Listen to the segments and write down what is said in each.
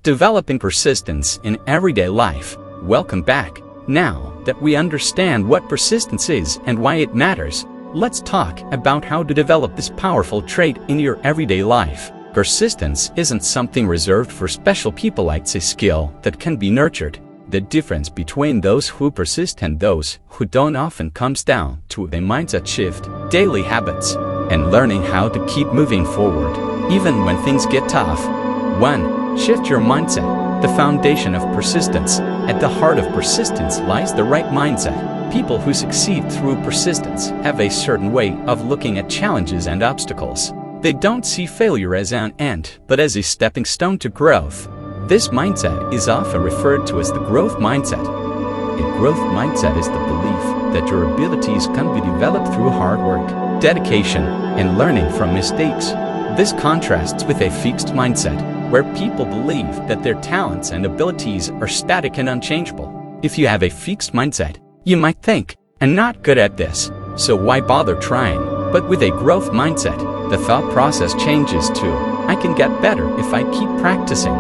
Developing persistence in everyday life. Welcome back. Now that we understand what persistence is and why it matters, let's talk about how to develop this powerful trait in your everyday life. Persistence isn't something reserved for special people. It's a skill that can be nurtured. The difference between those who persist and those who don't often comes down to a mindset shift, daily habits, and learning how to keep moving forward, even when things get tough. 1. Shift your mindset. The foundation of persistence. At the heart of persistence lies the right mindset. People who succeed through persistence have a certain way of looking at challenges and obstacles. They don't see failure as an end, but as a stepping stone to growth. This mindset is often referred to as the growth mindset. A growth mindset is the belief that your abilities can be developed through hard work, dedication, and learning from mistakes. This contrasts with a fixed mindset, where people believe that their talents and abilities are static and unchangeable. If you have a fixed mindset, you might think, "I'm not good at this, so why bother trying?" But with a growth mindset, the thought process changes to, "I can get better if I keep practicing."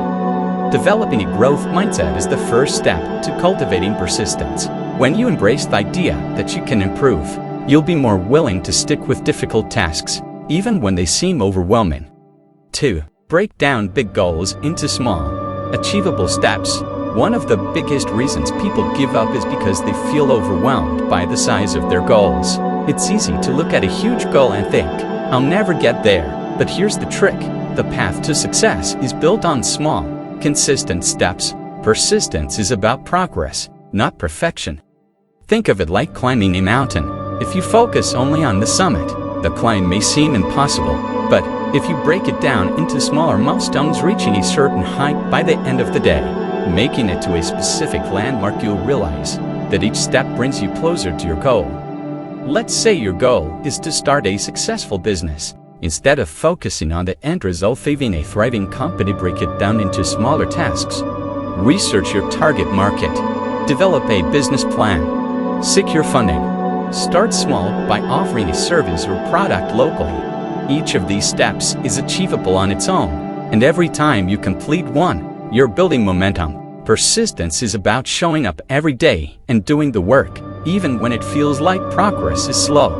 Developing a growth mindset is the first step to cultivating persistence. When you embrace the idea that you can improve, you'll be more willing to stick with difficult tasks, even when they seem overwhelming. 2. Break down big goals into small, achievable steps. One of the biggest reasons people give up is because they feel overwhelmed by the size of their goals. It's easy to look at a huge goal and think, "I'll never get there." But here's the trick. The path to success is built on small, consistent steps. Persistence is about progress, not perfection. Think of it like climbing a mountain. If you focus only on the summit, the climb may seem impossible. But if you break it down into smaller milestones, reaching a certain height by the end of the day, making it to a specific landmark, you'll realize that each step brings you closer to your goal. Let's say your goal is to start a successful business. Instead of focusing on the end result, having a thriving company, break it down into smaller tasks. Research your target market. Develop a business plan. Secure funding. Start small by offering a service or product locally. Each of these steps is achievable on its own, and every time you complete one, you're building momentum. Persistence is about showing up every day and doing the work, even when it feels like progress is slow.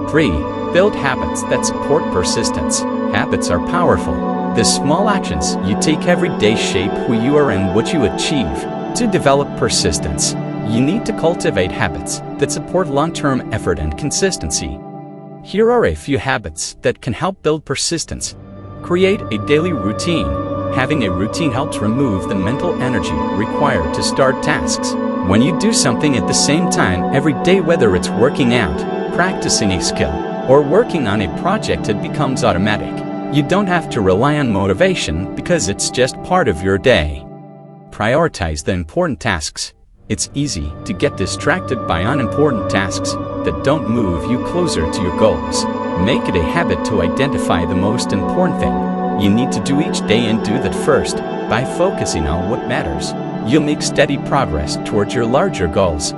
3. Build habits that support persistence. Habits are powerful. The small actions you take every day shape who you are and what you achieve. To develop persistence, you need to cultivate habits that support long-term effort and consistency. Here are a few habits that can help build persistence. Create a daily routine. Having a routine helps remove the mental energy required to start tasks. When you do something at the same time every day, whether it's working out, practicing a skill, or working on a project, it becomes automatic. You don't have to rely on motivation because it's just part of your day. Prioritize the important tasks. It's easy to get distracted by unimportant tasks that don't move you closer to your goals. Make it a habit to identify the most important thing you need to do each day and do that first. By focusing on what matters, you'll make steady progress towards your larger goals.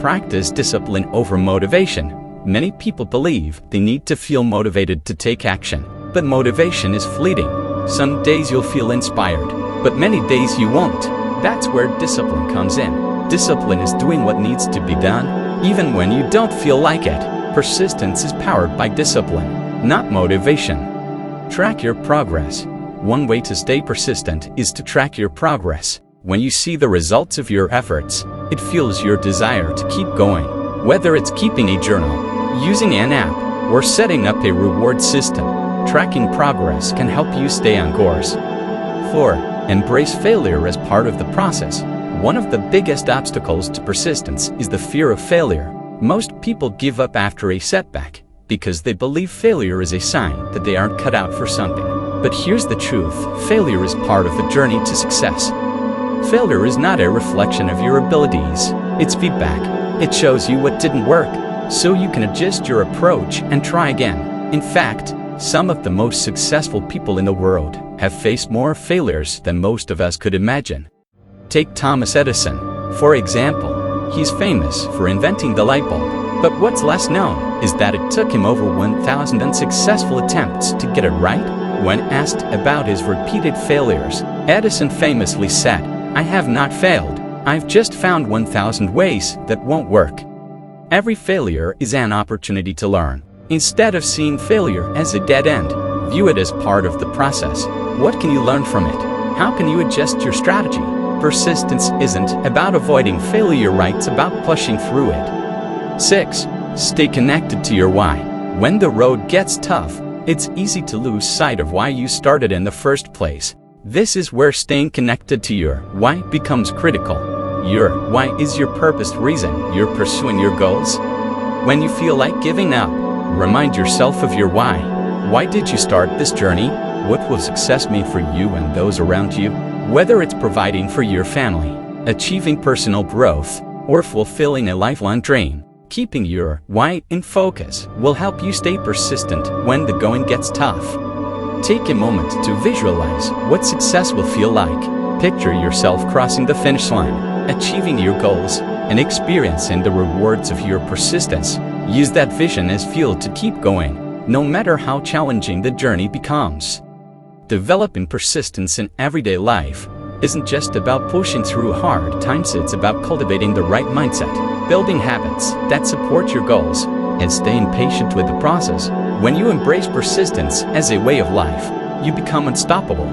Practice discipline over motivation. Many people believe they need to feel motivated to take action, but motivation is fleeting. Some days you'll feel inspired, but many days you won't. That's where discipline comes in. Discipline is doing what needs to be done, even when you don't feel like it. Persistence is powered by discipline, not motivation. Track your progress. One way to stay persistent is to track your progress. When you see the results of your efforts, it fuels your desire to keep going. Whether it's keeping a journal, using an app, or setting up a reward system, tracking progress can help you stay on course. 4. Embrace failure as part of the process. One of the biggest obstacles to persistence is the fear of failure. Most people give up after a setback because they believe failure is a sign that they aren't cut out for something. But here's the truth: failure is part of the journey to success. Failure is not a reflection of your abilities. It's feedback. It shows you what didn't work, so you can adjust your approach and try again. In fact, some of the most successful people in the world have faced more failures than most of us could imagine. Take Thomas Edison, for example. He's famous for inventing the light bulb, but what's less known is that it took him over 1,000 unsuccessful attempts to get it right. When asked about his repeated failures, Edison famously said, "I have not failed, I've just found 1,000 ways that won't work." Every failure is an opportunity to learn. Instead of seeing failure as a dead end, view it as part of the process. What can you learn from it? How can you adjust your strategy? Persistence isn't about avoiding failure, right? It's about pushing through it. 6. Stay connected to your why. When the road gets tough, it's easy to lose sight of why you started in the first place. This is where staying connected to your why becomes critical. Your why is your purpose, reason you're pursuing your goals. When you feel like giving up, remind yourself of your why. Why did you start this journey? What will success mean for you and those around you? Whether it's providing for your family, achieving personal growth, or fulfilling a lifelong dream, keeping your why in focus will help you stay persistent when the going gets tough. Take a moment to visualize what success will feel like. Picture yourself crossing the finish line, achieving your goals, and experiencing the rewards of your persistence. Use that vision as fuel to keep going, no matter how challenging the journey becomes. Developing persistence in everyday life isn't just about pushing through hard times, it's about cultivating the right mindset, building habits that support your goals, and staying patient with the process. When you embrace persistence as a way of life, you become unstoppable.